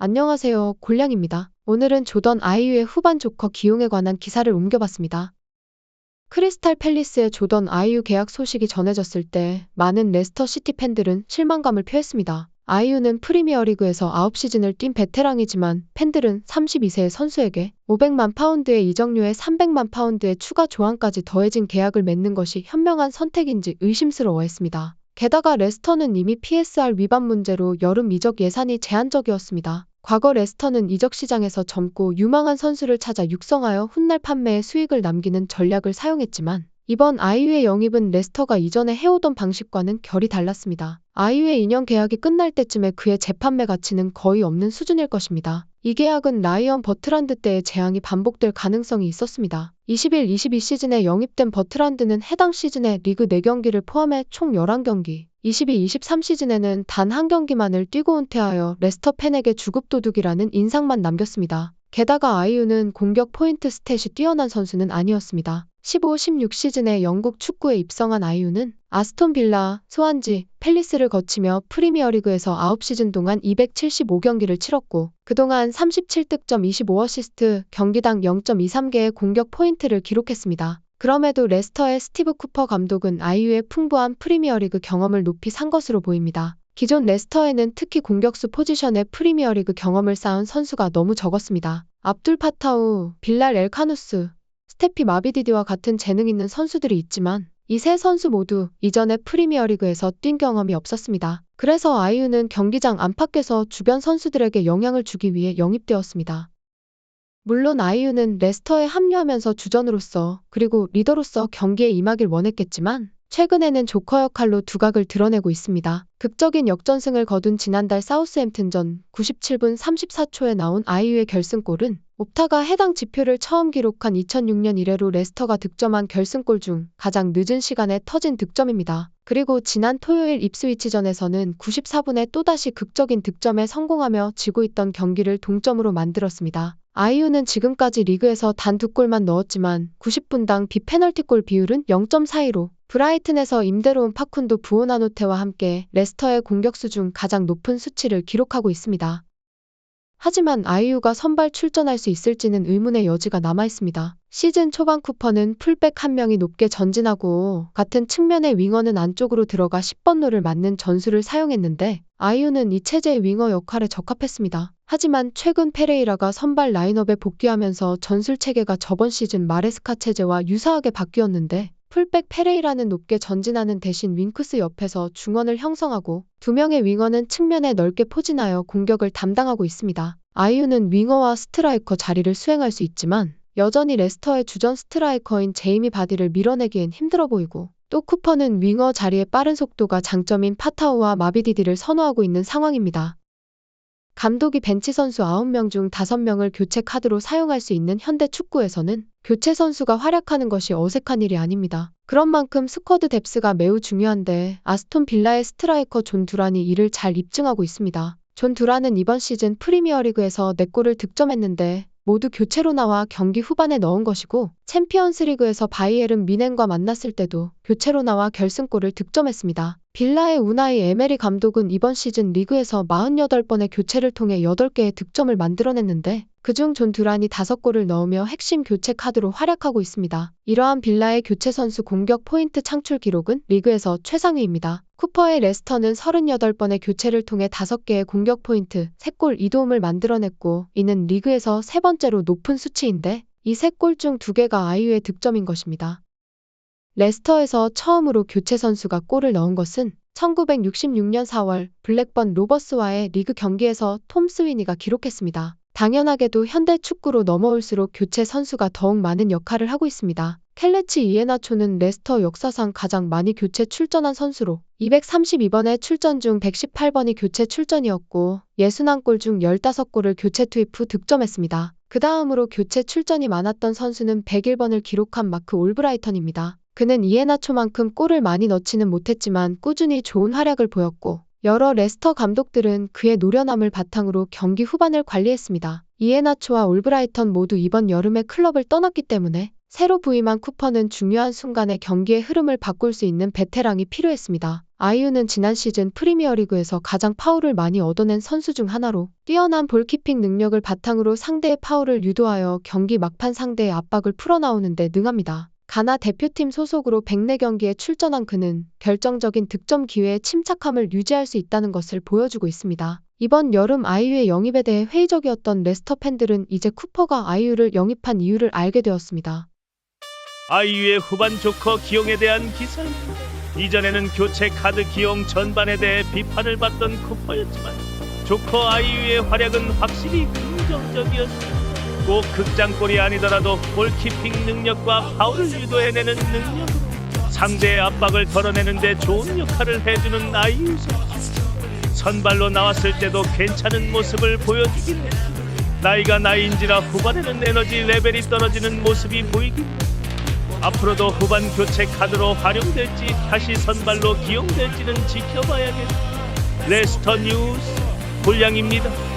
안녕하세요. 골량입니다. 오늘은 조던 아이유의 후반 조커 기용에 관한 기사를 옮겨봤습니다. 크리스탈 팰리스의 조던 아이유 계약 소식이 전해졌을 때 많은 레스터 시티 팬들은 실망감을 표했습니다. 아이유는 프리미어리그에서 9시즌을 뛴 베테랑이지만 팬들은 32세의 선수에게 500만 파운드의 이적료에 300만 파운드의 추가 조항까지 더해진 계약을 맺는 것이 현명한 선택인지 의심스러워했습니다. 게다가 레스터는 이미 PSR 위반 문제로 여름 이적 예산이 제한적이었습니다. 과거 레스터는 이적 시장에서 젊고 유망한 선수를 찾아 육성하여 훗날 판매에 수익을 남기는 전략을 사용했지만 이번 아이유의 영입은 레스터가 이전에 해오던 방식과는 결이 달랐습니다. 아이유의 2년 계약이 끝날 때쯤에 그의 재판매 가치는 거의 없는 수준일 것입니다. 이 계약은 라이언 버트란드 때의 재앙이 반복될 가능성이 있었습니다. 21-22 시즌에 영입된 버트란드는 해당 시즌에 리그 4경기를 포함해 총 11경기, 22-23 시즌에는 단 한 경기만을 뛰고 은퇴하여 레스터 팬에게 주급도둑이라는 인상만 남겼습니다. 게다가 아이유는 공격 포인트 스탯이 뛰어난 선수는 아니었습니다. 15-16 시즌에 영국 축구에 입성한 아이유는 아스톤 빌라, 스완지, 팰리스를 거치며 프리미어리그에서 9시즌 동안 275경기를 치렀고 그동안 37득점 25어시스트, 경기당 0.23개의 공격 포인트를 기록했습니다. 그럼에도 레스터의 스티브 쿠퍼 감독은 아이유의 풍부한 프리미어리그 경험을 높이 산 것으로 보입니다. 기존 레스터에는 특히 공격수 포지션의 프리미어리그 경험을 쌓은 선수가 너무 적었습니다. 압둘 파타우, 빌랄 엘카누스, 스테피 마비디디와 같은 재능 있는 선수들이 있지만 이 세 선수 모두 이전에 프리미어리그에서 뛴 경험이 없었습니다. 그래서 아이유는 경기장 안팎에서 주변 선수들에게 영향을 주기 위해 영입되었습니다. 물론 아이유는 레스터에 합류하면서 주전으로서 그리고 리더로서 경기에 임하길 원했겠지만 최근에는 조커 역할로 두각을 드러내고 있습니다. 극적인 역전승을 거둔 지난달 사우스햄튼전 97분 34초에 나온 아이유의 결승골은 옵타가 해당 지표를 처음 기록한 2006년 이래로 레스터가 득점한 결승골 중 가장 늦은 시간에 터진 득점입니다. 그리고 지난 토요일 입스위치전에서는 94분에 또다시 극적인 득점에 성공하며 지고 있던 경기를 동점으로 만들었습니다. 아이유는 지금까지 리그에서 단 2골만 넣었지만 90분당 비페널티골 비율은 0.42로 브라이튼에서 임대로 온 파쿤도 부오나노테와 함께 레스터의 공격수 중 가장 높은 수치를 기록하고 있습니다. 하지만 아이유가 선발 출전할 수 있을지는 의문의 여지가 남아있습니다. 시즌 초반 쿠퍼는 풀백 한 명이 높게 전진하고 같은 측면의 윙어는 안쪽으로 들어가 10번로를 맡는 전술을 사용했는데 아이유는 이 체제의 윙어 역할에 적합했습니다. 하지만 최근 페레이라가 선발 라인업에 복귀하면서 전술 체계가 저번 시즌 마레스카 체제와 유사하게 바뀌었는데 풀백 페레이라는 높게 전진하는 대신 윙크스 옆에서 중원을 형성하고 2명의 윙어는 측면에 넓게 포진하여 공격을 담당하고 있습니다. 아이유는 윙어와 스트라이커 자리를 수행할 수 있지만 여전히 레스터의 주전 스트라이커인 제이미 바디를 밀어내기엔 힘들어 보이고 또 쿠퍼는 윙어 자리의 빠른 속도가 장점인 파타우와 마비디디를 선호하고 있는 상황입니다. 감독이 벤치 선수 9명 중 5명을 교체 카드로 사용할 수 있는 현대 축구에서는 교체 선수가 활약하는 것이 어색한 일이 아닙니다. 그런 만큼 스쿼드 뎁스가 매우 중요한데 아스톤 빌라의 스트라이커 존 두란이 이를 잘 입증하고 있습니다. 존 두란은 이번 시즌 프리미어리그에서 4골을 득점했는데 모두 교체로 나와 경기 후반에 넣은 것이고 챔피언스리그에서 바이에른 뮌헨과 만났을 때도 교체로 나와 결승골을 득점했습니다. 빌라의 우나이 에메리 감독은 이번 시즌 리그에서 48번의 교체를 통해 8개의 득점을 만들어냈는데 그중 존 두란이 5골을 넣으며 핵심 교체 카드로 활약하고 있습니다. 이러한 빌라의 교체 선수 공격 포인트 창출 기록은 리그에서 최상위입니다. 쿠퍼의 레스터는 38번의 교체를 통해 5개의 공격 포인트, 3골 2도움을 만들어냈고 이는 리그에서 3번째로 높은 수치인데 이 3골 중 2개가 아이유의 득점인 것입니다. 레스터에서 처음으로 교체 선수가 골을 넣은 것은 1966년 4월 블랙번 로버스와의 리그 경기에서 톰 스위니가 기록했습니다. 당연하게도 현대 축구로 넘어올수록 교체 선수가 더욱 많은 역할을 하고 있습니다. 켈레치 이에나초는 레스터 역사상 가장 많이 교체 출전한 선수로 232번의 출전 중 118번이 교체 출전이었고 61골 중 15골을 교체 투입 후 득점했습니다. 그 다음으로 교체 출전이 많았던 선수는 101번을 기록한 마크 올브라이턴입니다. 그는 이에나초만큼 골을 많이 넣지는 못했지만 꾸준히 좋은 활약을 보였고 여러 레스터 감독들은 그의 노련함을 바탕으로 경기 후반을 관리했습니다. 이에나초와 올브라이턴 모두 이번 여름에 클럽을 떠났기 때문에 새로 부임한 쿠퍼는 중요한 순간에 경기의 흐름을 바꿀 수 있는 베테랑이 필요했습니다. 아이유는 지난 시즌 프리미어리그에서 가장 파울을 많이 얻어낸 선수 중 하나로 뛰어난 볼키핑 능력을 바탕으로 상대의 파울을 유도하여 경기 막판 상대의 압박을 풀어나오는 데 능합니다. 가나 대표팀 소속으로 104경기에 출전한 그는 결정적인 득점 기회에 침착함을 유지할 수 있다는 것을 보여주고 있습니다. 이번 여름 아이유의 영입에 대해 회의적이었던 레스터 팬들은 이제 쿠퍼가 아이유를 영입한 이유를 알게 되었습니다. 아이유의 후반 조커 기용에 대한 기사. 이전에는 교체 카드 기용 전반에 대해 비판을 받던 쿠퍼였지만 조커 아이유의 활약은 확실히 긍정적이었습니다. 꼭 극장골이 아니더라도 골키핑 능력과 파울을 유도해내는 능력으로 상대의 압박을 덜어내는 데 좋은 역할을 해주는 아이유 선수. 선발로 나왔을 때도 괜찮은 모습을 보여주긴 했지만 나이가 나이인지라 후반에는 에너지 레벨이 떨어지는 모습이 보이긴 합니다. 앞으로도 후반 교체 카드로 활용될지 다시 선발로 기용될지는 지켜봐야겠다. 레스터 뉴스 불량입니다.